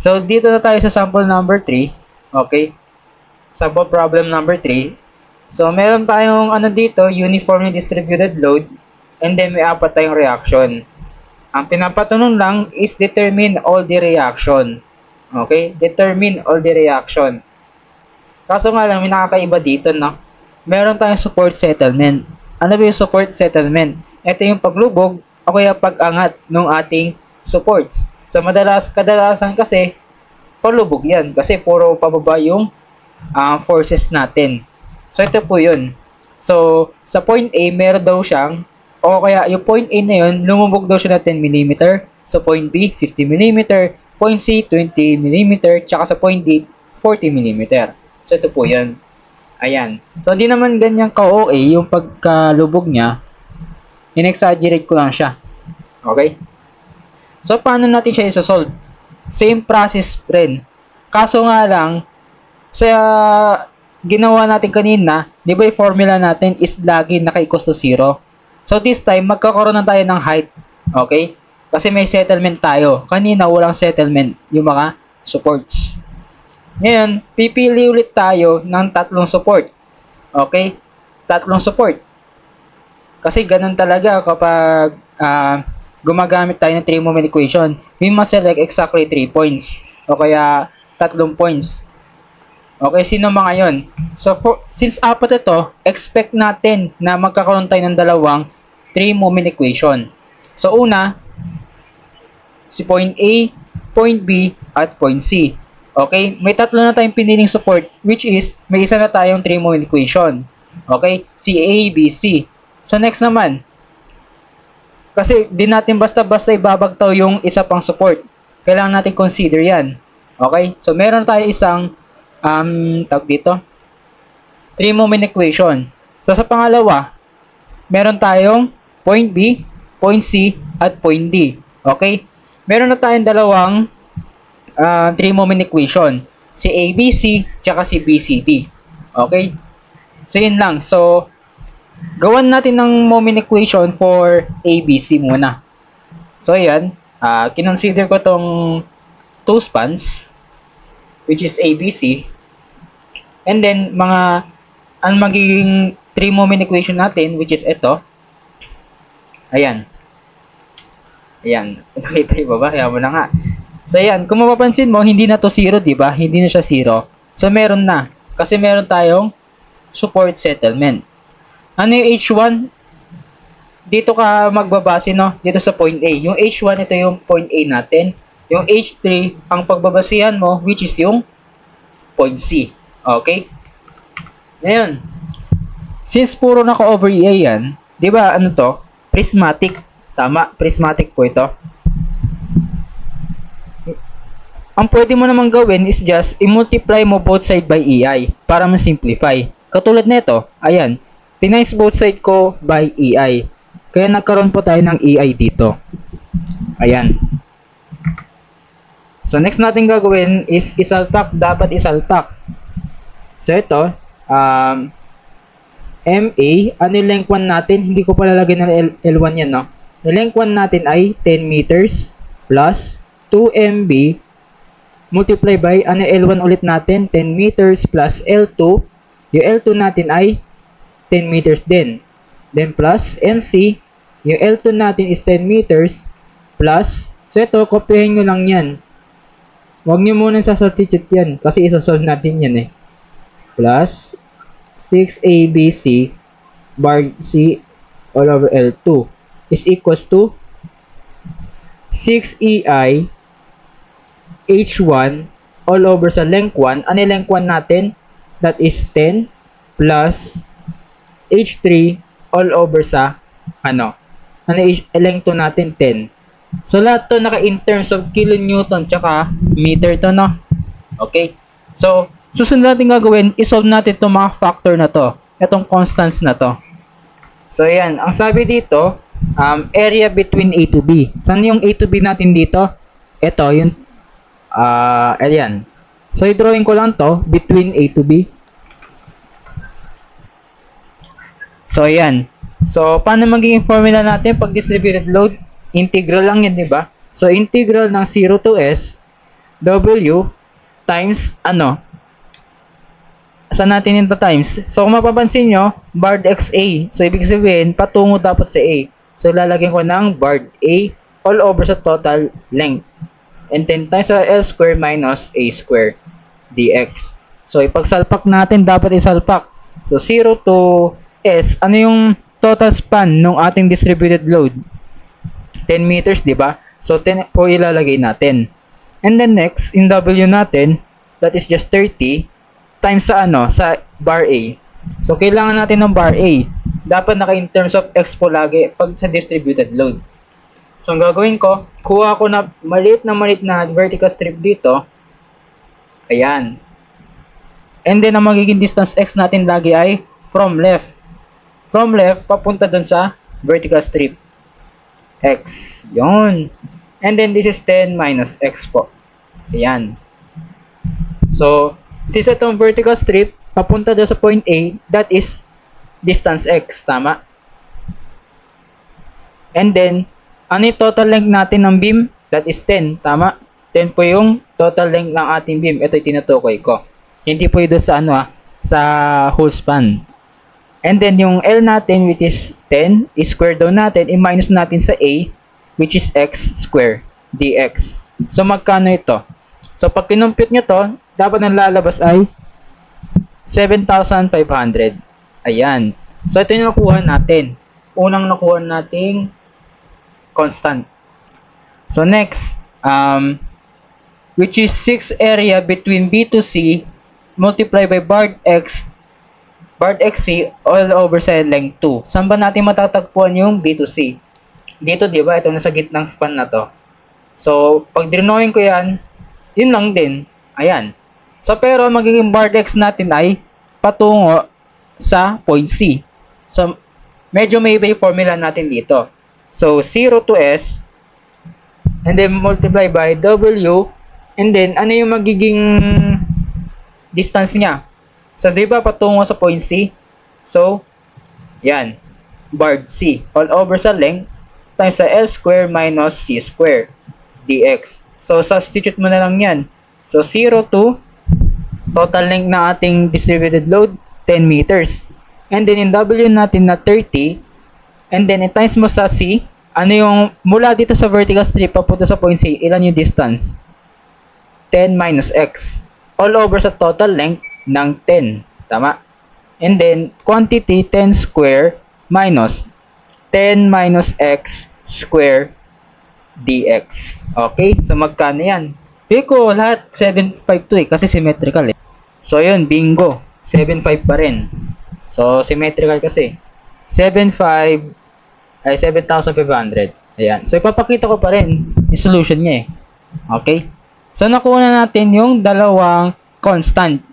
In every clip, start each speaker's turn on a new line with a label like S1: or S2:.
S1: So, dito na tayo sa sample number 3. Okay? Sample problem number 3. So, meron tayong ano dito, uniformly distributed load, and then may apat tayong reaction. Ang pinapatanong lang is determine all the reaction. Okay? Determine all the reaction. Kaso nga lang, may nakakaiba dito, no? Meron tayong support settlement. Ano ba yung support settlement? Ito yung paglubog o kaya pag-angat ng ating supports. So, kadalasan kasi, palubog yan. Kasi puro pababa yung forces natin. So, ito po yun. So, sa point A, meron daw siyang, o kaya yung point A na yun, lumubog daw siya na 10 mm. Sa point B, 50 mm. Point C, 20 mm. Tsaka sa point D, 40 mm. So, ito po yun. Ayan. So, hindi naman ganyan ka-OA yung pagkalubog niya. In-exaggerate ko lang siya. Okay? So, paano natin siya isa-solve? Same process rin. Kaso nga lang, sa ginawa natin kanina, di ba yung formula natin is lagi naka-equals to 0. So, this time, magkakaroon na tayo ng height. Okay? Kasi may settlement tayo. Kanina, walang settlement yung mga supports. Ngayon, pipili ulit tayo ng tatlong support. Okay? Tatlong support. Kasi ganun talaga kapag gumagamit tayo ng 3-moment equation. We must select exactly 3 points. O kaya 3 points. Okay, sino mga yon? So, since apat ito, expect natin na magkakaroon tayo ng dalawang 3-moment equation. So, una, si point A, point B, at point C. Okay, may tatlo na tayong piniling support, which is, may isa na tayong 3-moment equation. Okay, si A, B, C. So, next naman, kasi di natin basta-basta ibabagtaw yung isa pang support. Kailangan natin consider yan. Okay, so meron tayo isang tawag dito, 3-moment equation. So, sa pangalawa, meron tayong point B, point C, at point D. Okay? Meron na tayong dalawang 3-moment equation. Si ABC, tsaka si BCD. Okay? So, yun lang. So, gawan natin ng moment equation for ABC muna. So, yan. Kinonsider ko tong 2 spans, which is ABC. And then, ang magiging 3-moment equation natin, which is ito. Ayan. Ayan. Nakita yung baba? Ayan mo na nga. So, ayan. Kung mapapansin mo, hindi na to 0, diba? Hindi na siya 0. So, meron na. Kasi meron tayong support settlement. Ano yung H1? Dito ka magbabase, no? Dito sa point A. Yung H1, ito yung point A natin. Yung H3, ang pagbabasihan mo, which is yung point C. Okay? Ngayon, since puro naka-over EA yan, di ba ano to? Prismatic. Tama, prismatic po ito. Ang pwede mo namang gawin is just i-multiply mo both side by EI para ma-simplify. Katulad nito, ayan, tinimes both side ko by EI. Kaya nagkaroon po tayo ng EI dito. Ayan. So, next natin gagawin is isalpak. Dapat isalpak. So, ito, MA, ano yung length 1 natin? Hindi ko pala lagyan ng L1 yan, no? Yung length 1 natin ay 10 meters plus 2MB multiply by, ano L1 ulit natin? 10 meters plus L2. Yung L2 natin ay 10 meters din. Then plus MC, yung L2 natin is 10 meters plus, so ito, kopyahin nyo lang yan. Huwag nyo muna sa-substitute yan kasi isa-solve natin yan eh. Plus 6ABC bar C all over L2 is equals to 6EI H1 all over sa length 1. Ano yung length 1 natin? That is 10 plus H3 all over sa ano yung length 2 natin? 10. So, lahat to naka in terms of kilonewton tsaka meter to, no? Okay? So, susunod natin gagawin, isolve natin itong mga factor na to. Itong constants na to. So, ayan. Ang sabi dito, area between A to B. Saan yung A to B natin dito? Ito, yung, ayan. So, i-drawing ko lang to, between A to B. So, ayan. So, paano magiging formula natin pag distributed load? Integral lang yan, di ba? So, integral ng 0 to S W times ano? Saan natin ito times? So, kung mapapansin nyo, bard XA. So, ibig sabihin, patungo dapat sa A. So, lalagyan ko ng bard A all over sa total length. And then, times sa L square minus A square dx. So, ipagsalpak natin, dapat isalpak. So, 0 to S. Ano yung total span ng ating distributed load? 10 meters, di ba? So, 10 po ilalagay natin. And then, next, in W natin, that is just 30 times sa ano, sa bar A. So, kailangan natin ng bar A. Dapat naka in terms of X po lagi pag sa distributed load. So, ang gagawin ko, kuha ko na maliit na vertical strip dito. Ayan. And then, ang magiging distance X natin lagi ay from left. From left, papunta dun sa vertical strip. X. Yun. And then, this is 10 minus X po. Ayan. So, since itong vertical strip, papunta doon sa point A, that is distance X. Tama? And then, ano yung total length natin ng beam? That is 10. Tama? 10 po yung total length ng ating beam. Ito yung tinutukoy ko. Hindi po yun sa ano sa whole span. And then, yung L natin, which is 10, i-square down natin, i-minus natin sa A, which is X square dx. So, magkano ito? So, pag kinumpute nyo to, dapat ang lalabas ay 7,500. Ayan. So, ito yung nakuha natin. Unang nakuha nating constant. So, next, which is 6 area between B to C multiplied by bard XC all over sa length 2. Saan ba natin matatagpuan yung B to C? Dito, di ba? Ito nasa gitnang span na to. So, pag drawing ko yan, yun lang din. Ayan. So, pero magiging bard X natin ay patungo sa point C. So, medyo may iba yung formula natin dito. So, 0 to S, and then multiply by W, and then, ano yung magiging distance niya? So, di ba patungo sa point C? So, yan. Bard C. All over sa length times sa L square minus C square dx. So, substitute mo na lang yan. So, 0 to total length na ating distributed load, 10 meters. And then, in W natin na 30. And then, times mo sa C. Ano yung, mula dito sa vertical strip, papunta sa point C, ilan yung distance? 10 minus X. All over sa total length ng 10. Tama? And then, quantity 10 square minus 10 minus X square dx. Okay? So, magkano yan? Feel ko lahat 7.5 to kasi symmetrical eh. So, yun, bingo. 7.5 pa rin. So, symmetrical kasi. 7.5 ay 7,500. Ayan. So, ipapakita ko pa rin yung solution niya eh. Okay? So, nakuha na natin yung dalawang constant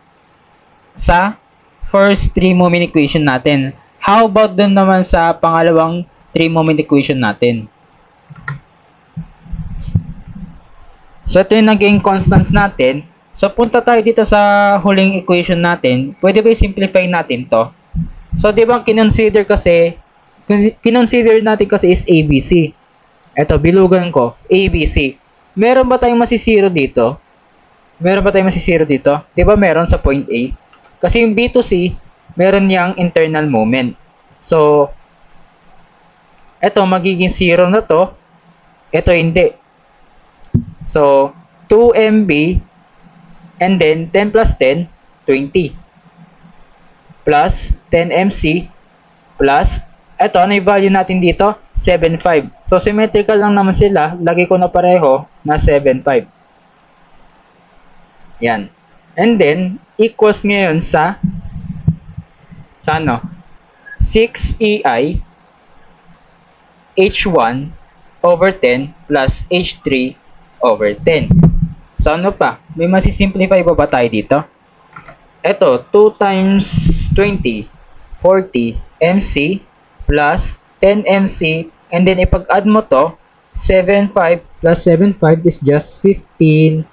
S1: sa first 3-moment equation natin. How about dun naman sa pangalawang 3-moment equation natin? So, ito yung naging constants natin. So, punta tayo dito sa huling equation natin. Pwede ba i-simplify natin to? So, di ba, kinonsider natin kasi is ABC. Ito, bilugan ko, ABC. Meron ba tayong masisiro dito? Meron ba tayong masisiro dito? Di ba meron sa point A? Kasi yung B to C, meron niyang internal moment. So, ito, magiging 0 na to. Ito, hindi. So, 2MB and then 10 plus 10, 20. Plus 10MC plus, ito, ano yung value natin dito? 7.5. So, symmetrical lang naman sila. Lagi ko na pareho na 7.5. Yan. And then, equals ngayon sa ano? 6EI H1 over 10 plus H3 over 10. So, ano pa? May masisimplify ba tayo dito? Ito, 2 times 20, 40 MC plus 10 MC, and then ipag-add mo to, 7.5 plus 7.5 is just 15,000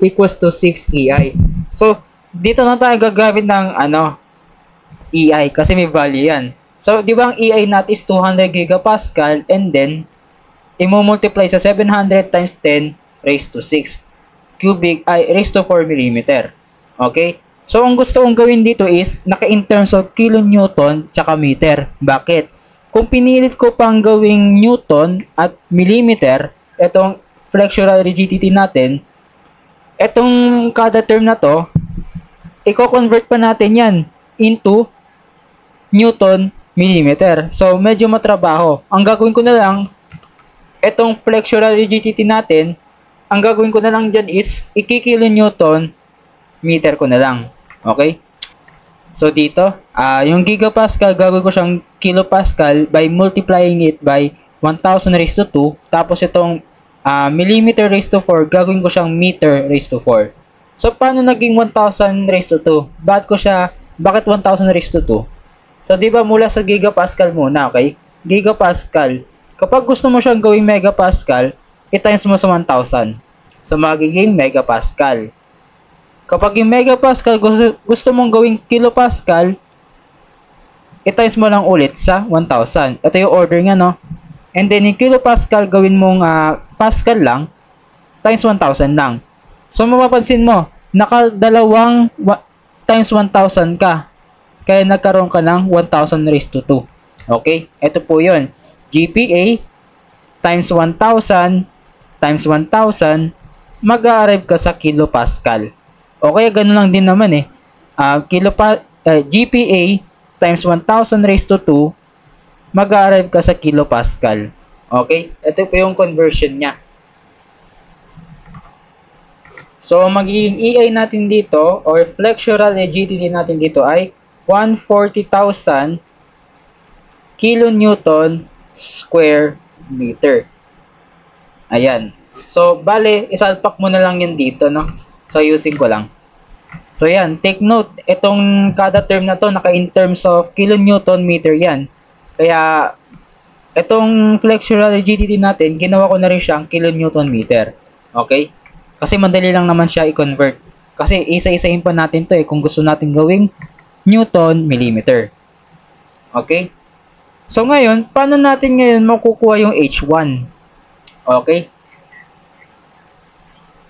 S1: equals to 6 EI. So, dito na tayo gagamit ng EI kasi may value yan. So, di ba ang EI natin is 200 gigapascal, and then i-multiply sa 700 times 10 raised to 6 raised to 4 millimeter. Okay? So, ang gusto kong gawin dito is, in terms of kilonewton tsaka meter. Bakit? Kung pinilit ko pang gawing newton at millimeter, itong flexural rigidity natin, itong kada term na to, i-convert pa natin yan into newton millimeter. So, medyo matrabaho. Ang gagawin ko na lang, itong flexural rigidity natin, ang gagawin ko na lang dyan is, ikikilonewton meter ko na lang. Okay? So, dito, yung gigapascal, gagawin ko siyang kilopascal by multiplying it by 1,000 raised to 2. Tapos, itong millimeter raised to 4, gagawin ko siyang meter raised to 4. So, paano naging 1,000 raised to 2? Bakit 1,000 raised to 2? So, di ba mula sa gigapascal muna, okay? Gigapascal. Kapag gusto mo siyang gawing megapascal, i-times mo sa 1,000. So, magiging megapascal. Kapag yung megapascal, gusto mong gawing kilopascal, i-times mo lang ulit sa 1,000. Ito yung order nga, no? And then, yung kilopascal, gawin mong pascal lang, times 1,000 lang. So, mapapansin mo, nakadalawang times 1,000 ka. Kaya nagkaroon ka ng 1,000 raised to 2. Okay? Ito po yun. GPA times 1,000 times 1,000, mag-a-arrive ka sa kilopascal. O kaya gano'n lang din naman eh. GPA times 1,000 raised to 2, mag-a-arrive ka sa kilopascal. Okay? Ito po yung conversion niya. So, magiging EI natin dito, or flexural rigidity natin dito ay 140,000 kilonewton square meter. Ayan. So, bale, isalpak mo na lang yan dito, no? So, using ko lang. So, yan. Take note, itong kada term na to, in terms of kilonewton meter yan. Kaya, itong flexural rigidity natin, ginawa ko na rin siyang kilonewton meter. Okay? Kasi madali lang naman siya i-convert. Kasi isa-isahin pa natin to kung gusto natin gawing newton millimeter. Okay? So ngayon, paano natin ngayon makukuha yung H1? Okay?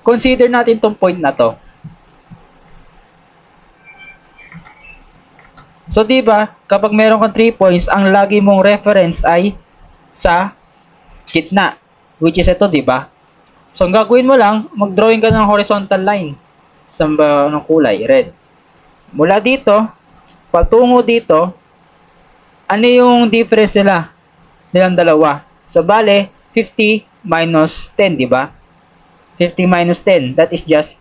S1: Consider natin tong point na to. So, di ba, kapag meron kang 3 points, ang lagi mong reference ay sa gitna, which is ito, di ba? So, ang gagawin mo lang, mag-drawing ka ng horizontal line sa ng kulay, red. Mula dito, patungo dito, ano yung difference nilang dalawa? So, bale, 50 minus 10, di ba? 50 minus 10, that is just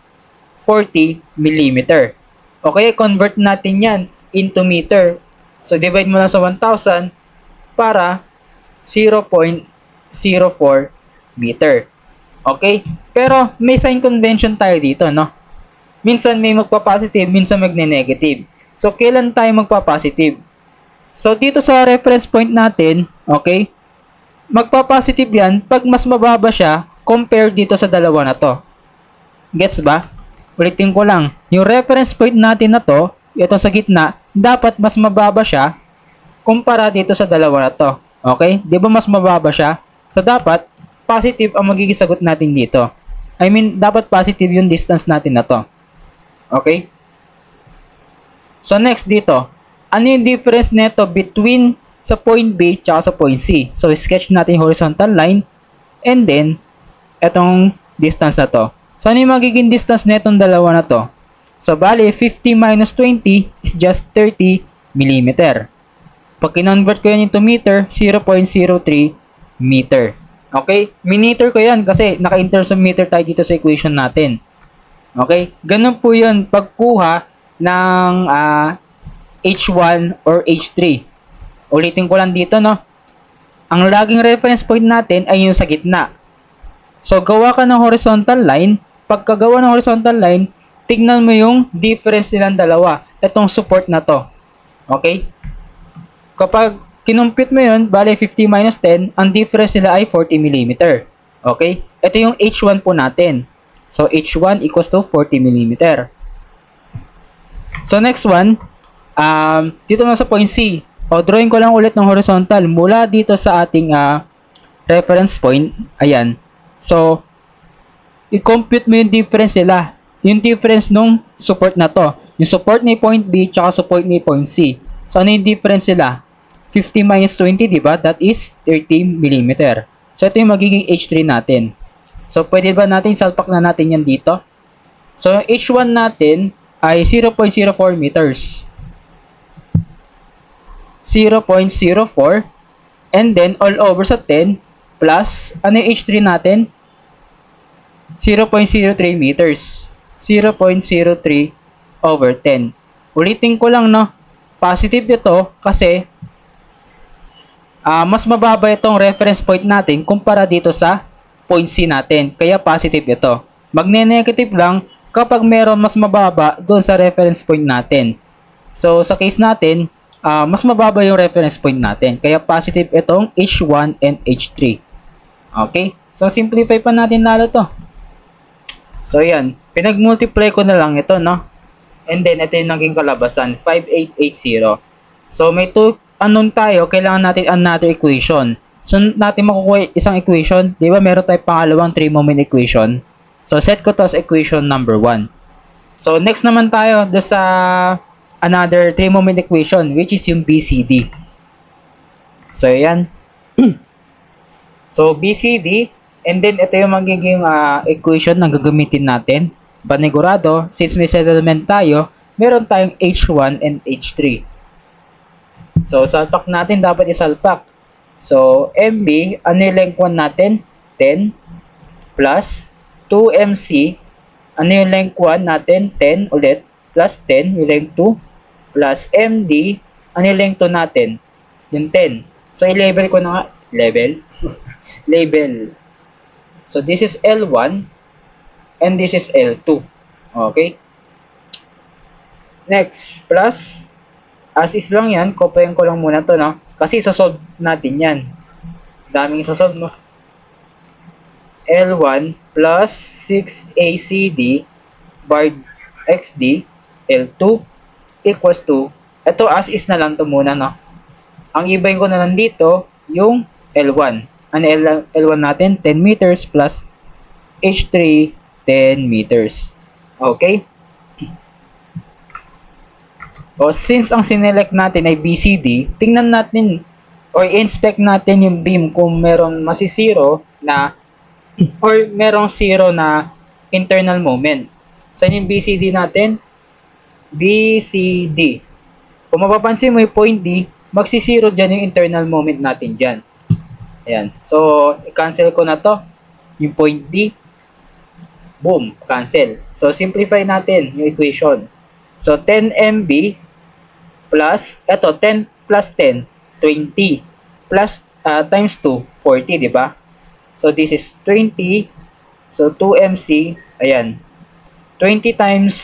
S1: 40 millimeter. Okay, convert natin yan into meter. So, divide mo lang sa 1,000 para 0.04 meter. Okay? Pero, may sign convention tayo dito, no? Minsan may magpa-positive, minsan magne-negative. So, kailan tayo magpa-positive? So, dito sa reference point natin, okay, magpa-positive yan pag mas mababa siya compared dito sa dalawa na to. Gets ba? Ulitin ko lang. Yung reference point natin na to, ito sa gitna, dapat mas mababa siya kumpara dito sa dalawa na to. Okay? Di ba mas mababa siya? So, dapat positive ang magiging sagot natin dito. I mean, dapat positive yung distance natin na to. Okay? So, next dito. Ano yung difference nito between sa point B tsaka sa point C? So, sketch natin yung horizontal line and then, etong distance na to. So, ano yung magiging distance netong dalawa na to? So, bali, 50 minus 20 is just 30 millimeter. Pag kinonvert ko yan into meter, 0.03 meter. Okay? Miniter ko yan kasi naka-in terms of meter tayo dito sa equation natin. Okay? Ganun po yun pagkuha ng H1 or H3. Ulitin ko lang dito, no? Ang laging reference point natin ay yung sa gitna. So, gawa ka ng horizontal line. Pagkagawa ng horizontal line, tignan mo yung difference nilang dalawa. Itong support na to. Okay? Kapag kinumpute mo yun, bale 50 minus 10, ang difference nila ay 40 mm. Okay? Ito yung H1 po natin. So, H1 equals to 40 mm. So, next one, dito na sa point C. O, drawing ko lang ulit ng horizontal mula dito sa ating reference point. Ayan. So, i-compute mo yung difference nila. Yung difference nung support na to. Yung support ni point B tsaka support ni point C. So, ano yung difference nila? 50 minus 20, diba? That is 30 mm. So, ito yung magiging H3 natin. So, pwede ba natin salpak na natin yan dito? So, H1 natin ay 0.04 meters. 0.04 and then all over sa 10 plus, ano yung H3 natin? 0.03 meters. 0.03 over 10. Ulitin ko lang, no? Positive ito kasi mas mababa itong reference point natin kumpara dito sa point C natin. Kaya positive ito. Magne-negative lang kapag meron mas mababa doon sa reference point natin. So, sa case natin, mas mababa yung reference point natin. Kaya positive itong H1 and H3. Okay? So, simplify pa natin lalo to. So, yan. Pinag-multiply ko na lang ito, no? And then, ito yung naging kalabasan. 5880. So, may 2 unknown tayo. Kailangan natin another equation. So, natin makukuha isang equation. Di ba, meron tayong pangalawang 3-moment equation. So, set ko to as equation number 1. So, next naman tayo do sa another 3-moment equation, which is yung BCD. So, yan. So, BCD. And then, ito yung magiging equation na gagamitin natin. Panigurado, since may settlement tayo, meron tayong H1 and H3. So, salpak natin, dapat isalpak. So, MB, ano yung length 1 natin? 10 plus 2MC, ano yung length 1 natin? 10 ulit, plus 10, yung length 2, plus MD, ano yung length 2 natin? Yung 10. So, i-label ko na nga. Label. So, this is L1 and this is L2. Okay? Next, plus, as is lang yan, kopyahin ko lang muna to, no? Kasi sasolve natin yan. Daming sasolve, no? L1 plus 6ACD bar XD L2 equals to, ito as is na lang to muna, no? Ang ibahin ko na lang dito, yung L1. Ano L1 natin? 10 meters plus H3, 10 meters. Okay? O, since ang sinelect natin ay BCD, tingnan natin or inspect natin yung beam kung meron masisiro na or merong zero na internal moment. Saan yung BCD natin? BCD. Kung mapapansin mo yung point D, magsisiro dyan yung internal moment natin dyan. Ayan. So, i-cancel ko na to. Yung point D. Boom. Cancel. So, simplify natin yung equation. So, 10MB plus, eto, 10 plus 10, 20. Plus, times 2, 40, diba? So, this is 20. So, 2MC, ayan. 20 times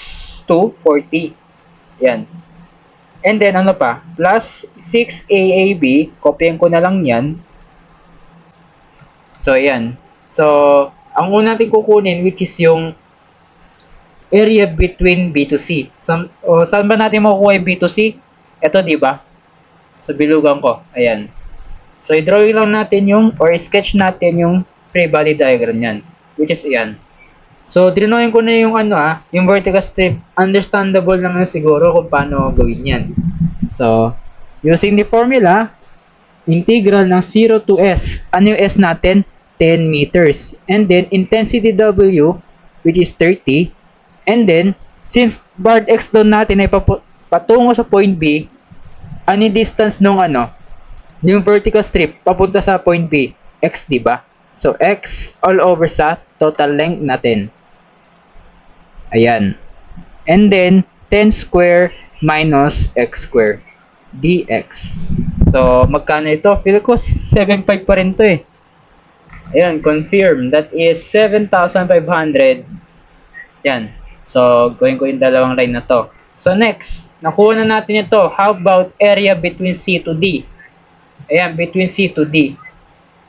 S1: 2, 40. Ayan. And then, ano pa? Plus 6AAB, kopyahin ko na lang yan. So, ayan. So, ang una natin kukunin, which is yung area between B to C. Saan ba natin makukuha yung B to C? Ito, diba? Sa bilugan ko. Ayan. So, i-drawing lang natin yung, or sketch natin yung free body diagram yan. Which is, ayan. So, drawing ko na yung yung vertical strip. Understandable naman siguro kung paano gawin yan. So, using the formula, integral ng 0 to S. Ano yung S natin? 10 meters. And then, intensity W, which is 30. And then, since bar X doon natin ay patungo sa point B, ano yung distance nung yung vertical strip papunta sa point B? X, diba? So, X all over sa total length natin. Ayan. And then, 10 square minus X square. dx. So, magkano ito? Feel ko 7.5 pa rin to eh. Ayan, confirm. That is 7,500. Yan. So, gawin ko yung dalawang line na to. So, next, nakuha na natin ito. How about area between C to D? Ayan, between C to D.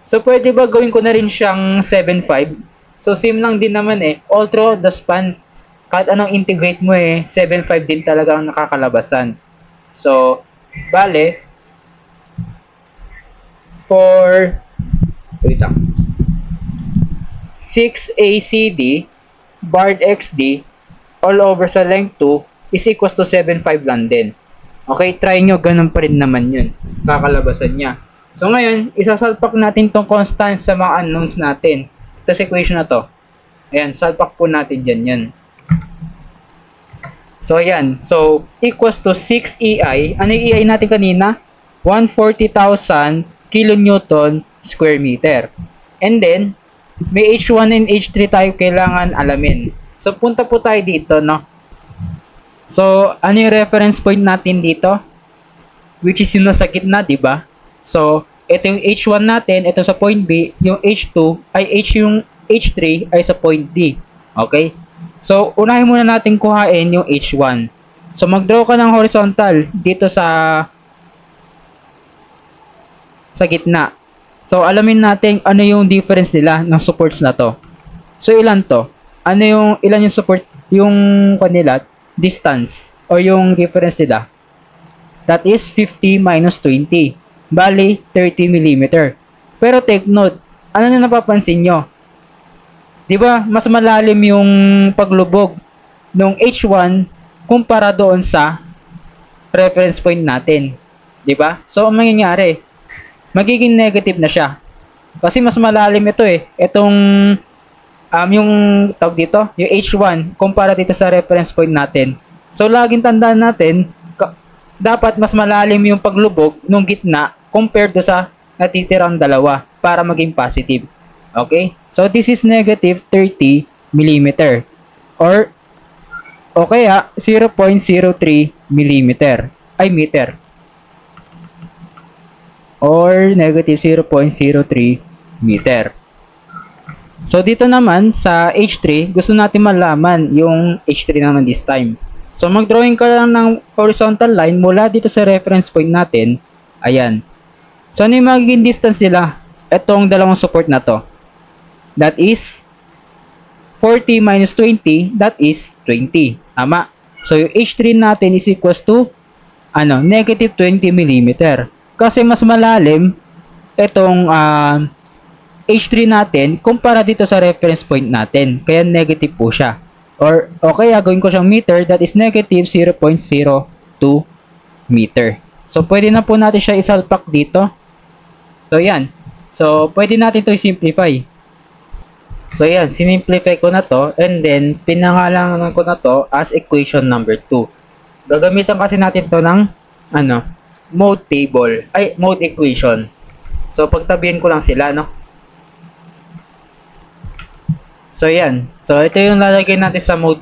S1: So, pwede ba gawin ko na rin siyang 7.5? So, same lang din naman eh. All through the span, kahit anong integrate mo eh, 7.5 din talaga ang nakakalabasan. So, bale, wait lang. 6ACD barred XD all over sa length 2 is equals to 7.5 lang din. Okay, try nyo, ganun pa rin naman yun. Kakalabasan niya. So ngayon, isasalpak natin tong constant sa mga unknowns natin. Ito sa equation na to. Ayan, salpak po natin dyan yan. So ayan, so equals to 6EI. Ano yung EI natin kanina? 140,000 kilonewton square meter. And then, may H1 and H3 tayo kailangan alamin. So punta po tayo dito, no? So, ano yung reference point natin dito? Which is yung nasa gitna, di ba? So, ito yung H1 natin, ito sa point B, yung H2, yung H3 ay sa point D. Okay? So, unahin muna natin kuhain yung H1. So, mag-draw ka ng horizontal dito sa gitna. So, alamin natin ano yung difference nila ng supports na to. So, ilan to? Ilan yung support, yung kanila, distance, or yung difference nila? That is 50 minus 20. Bali, 30 mm. Pero take note, ano na napapansin nyo? Diba, mas malalim yung paglubog ng H1 kumpara doon sa reference point natin. Diba? So, ang mangyayari, magiging negative na siya. Kasi mas malalim ito eh. Itong, yung tawag dito, yung H1, kumpara dito sa reference point natin. So, laging tandaan natin, dapat mas malalim yung paglubog ng gitna compared do sa natitirang dalawa para maging positive. Okay? So, this is negative 30 mm. Or, o kaya, 0.03 mm. Ay, meter. Or, negative 0.03 meter. So, dito naman sa H3, gusto natin malaman yung H3 naman this time. So, mag-drawing ka lang ng horizontal line mula dito sa reference point natin. Ayan. So, ano yung magiging distance nila? Itong dalawang support na to. That is 40 minus 20, that is 20. Tama. So, yung H3 natin is equals to negative 20 mm. Kasi mas malalim itong H3 natin kumpara dito sa reference point natin. Kaya negative po siya. Or, okay, gawin ko siyang meter, that is negative 0.02 meter. So, pwede na po natin siya isalpak dito. So, yan. So, pwede natin ito i-simplify. So, yan. Sinimplify ko na to. And then, pinangalan ko na to as equation number 2. Gagamitan kasi natin to ng, mode table. Ay, mode equation. So, pagtabihin ko lang sila, no? So, yan. So, ito yung lalagay natin sa mode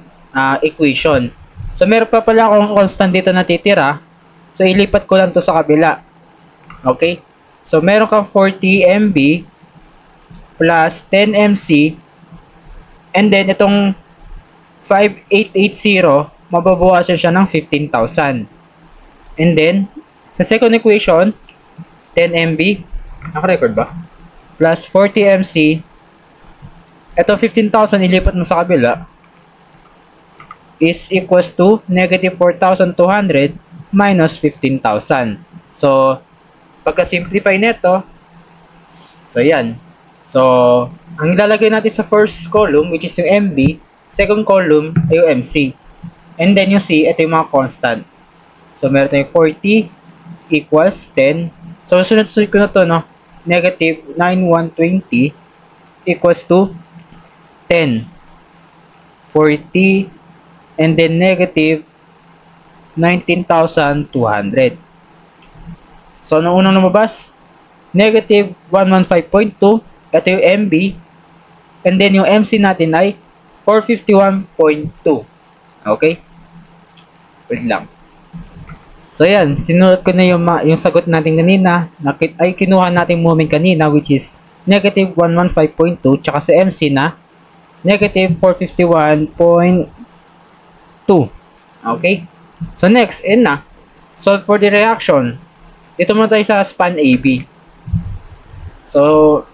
S1: equation. So, meron pa pala akong constant dito na titira. So, ilipat ko lang to sa kabila. Okay? So, meron kang 40 MB plus 10 MC. And then, itong 5880, mababawasan siya ng 15,000. And then, sa second equation, 10 MB, naka-record ba? Plus 40 MC. Ito 15,000 ilipat mo sa kabila is equals to negative 4,200 minus 15,000. So, pagka-simplify nito, so yan. So, ang ilalagay natin sa first column, which is yung MB, second column ay yung MC. And then yung C, ito yung mga constant. So, meron tayong 40 equals 10. So, sunod-sunod ko na to, no? Negative 9,120 equals to 10, 40, and then negative 19,200. So, anong unang lumabas? Negative 115.2. Ito yung MB. And then, yung MC natin ay 451.2. Okay? Wait lang. So, yan. Sinulat ko na yung sagot natin kanina. Ay, kinuha natin moment kanina, which is negative 115.2. Tsaka sa MC na negative 451.2. Okay? So, next, na. Solve for the reaction. Dito muna tayo sa span AB. So,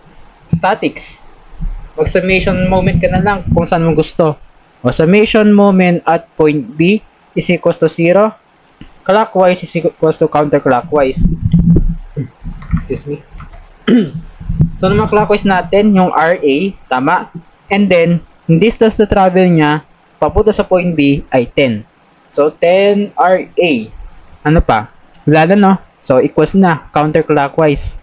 S1: statics. Mag-summation moment ka na lang kung saan mo gusto. O, summation moment at point B is equals to 0. Clockwise is equals to counterclockwise. Excuse me. So, naman clockwise natin, yung RA, tama? And then, yung distance to travel niya, papunta sa point B ay 10. So, 10 RA. Ano pa? Wala na, no? So, equals na, counterclockwise.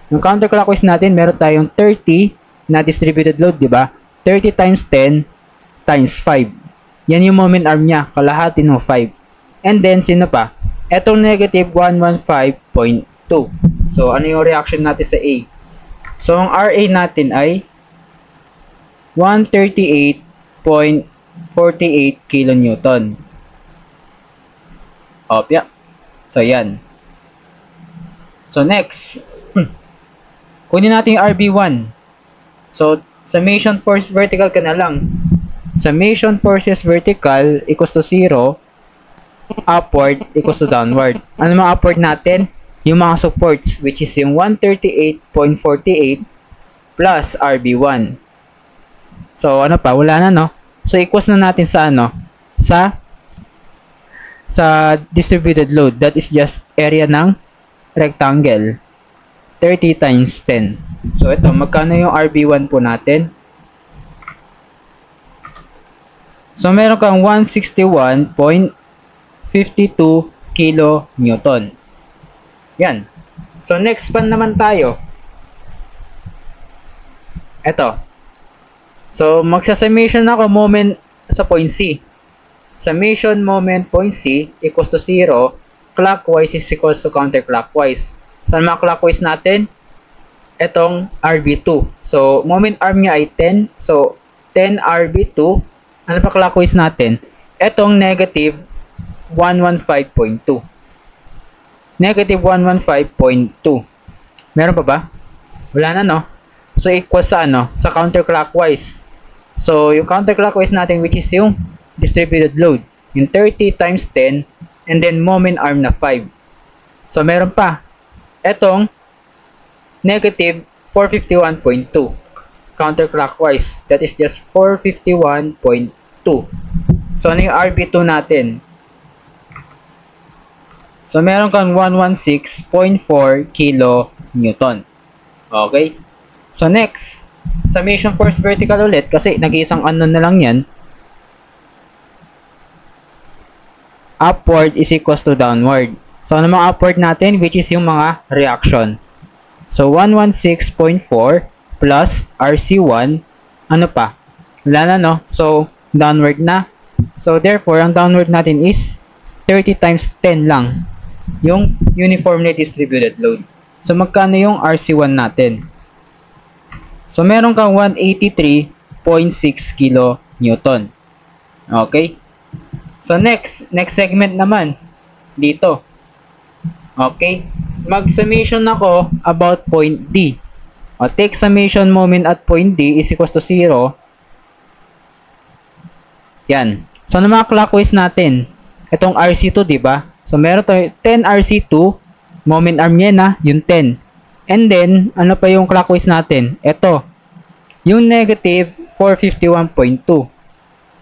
S1: Yung counterclockwise natin, meron tayong 30 na distributed load, di ba? 30 times 10 times 5. Yan yung moment arm niya, kalahati ng 5. And then, sino pa? Etong negative 115.2. So, ano yung reaction natin sa A? So, ang RA natin ay 138.48 kilonewton. Yeah. So, yan. So, next. Kunin natin yung RB1. So, summation force vertical ka na lang. Summation forces vertical equals to 0. Upward equals to downward. Ano mga upward natin? Yung mga supports, which is yung 138.48 plus RB1. So, ano pa? Wala na, no? So, equals na natin sa ano? Sa distributed load. That is just area ng rectangle. 30 times 10. So, ito. Magkano yung RB1 po natin? So, meron kang 161.52 kilonewton. Yan. So, next pan naman tayo. Ito. So, magsa-summation ako moment sa point C. Summation moment point C equals to 0. Clockwise is equals to counterclockwise. So, ang mga clockwise natin, itong RB2. So, moment arm niya ay 10. So, 10 RB2. Ano pa clockwise natin? Itong negative 115.2. Negative 115.2. Meron pa ba? Wala na, no? So, equal sa ano? Sa counterclockwise. So, yung counterclockwise natin, which is yung distributed load. Yung 30 times 10, and then moment arm na 5. So, meron pa. Etong negative 451.2. Counterclockwise. That is just 451.2. So, ano yung RB2 natin? So, meron kang 116.4 kilonewton. Okay? So, next, summation force vertical ulit kasi nag-iisang unknown na lang yan. Upward is equals to downward. So, ano mga upward natin? Which is yung mga reaction. So, 116.4 plus RC1. Ano pa? Wala na, no? So, downward na. So, therefore, ang downward natin is 30 times 10 lang. Yung uniformly distributed load. So, magkano yung RC1 natin? So, meron kang 183.6 kilonewton. Okay? So, next segment naman. Dito. Okay? Mag-summation ako about point D. Take summation moment at point D is equals to 0. Yan. So, ano mga clockwise natin? Itong RC2, di ba? So, meron tayo 10 RC2. Moment arm niya na, yung 10. And then, ano pa yung clockwise natin? Ito. Yung negative 451.2.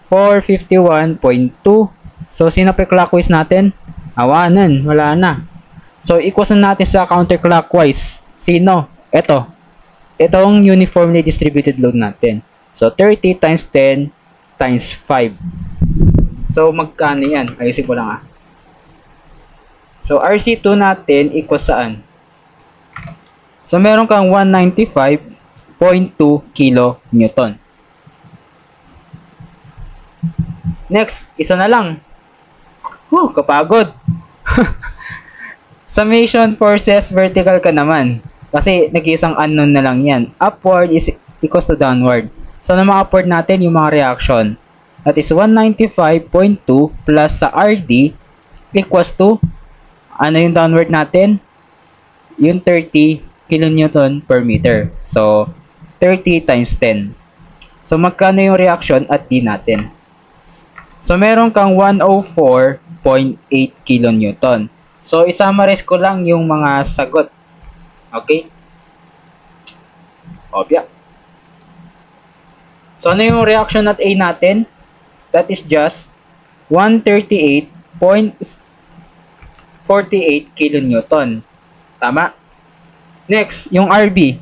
S1: 451.2. So, sino pa yung clockwise natin? Awanan. Wala na. So, equals na natin sa counterclockwise. Sino? Ito. Itong uniformly distributed load natin. So, 30 times 10 times 5. So, magkano yan? Ayusin ko lang. So, RC2 natin equals saan? So, meron kang 195.2 kilonewton. Next, isa na lang. Kapagod. Summation forces vertical ka naman. Kasi nag-iisang unknown na lang yan. Upward is equals to downward. So, na mga upward natin yung mga reaction. That is 195.2 plus sa RD equals to ano yung downward natin? Yung 30 kilonewton per meter. So, 30 times 10. So, magkano yung reaction at D natin? So, meron kang 104.8 kilonewton. So, i-summarize ko lang yung mga sagot. Okay? Obya. So, ano yung reaction at A natin? That is just 138.48 kilonewton. Tama? Next, yung RB.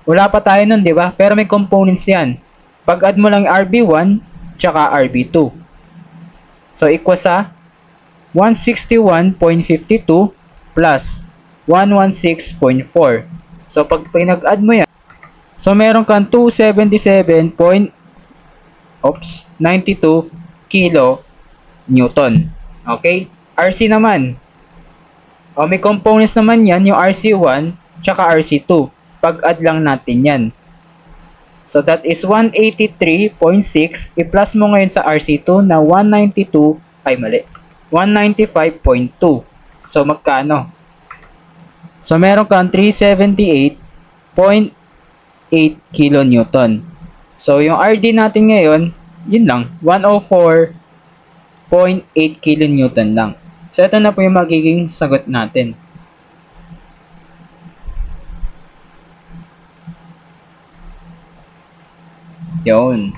S1: Wala pa tayo nun, di ba? Pero may components yan. Pag-add mo lang yung RB1 tsaka RB2. So, equal sa 161.52 plus 116.4. So, pag pinag-add mo yan, so meron kang 277.92 kilo Newton. Okay? RC naman. O, may components naman yan, yung RC1 tsaka RC2. Pag-add lang natin yan. So, that is 183.6. I-plus mo ngayon sa RC2 na 195.2. So, magkano? So, meron kang 378.8 kilonewton. So, yung RD natin ngayon, yun lang, 104.8 kilonewton lang. So, ito na po yung magiging sagot natin. Yun.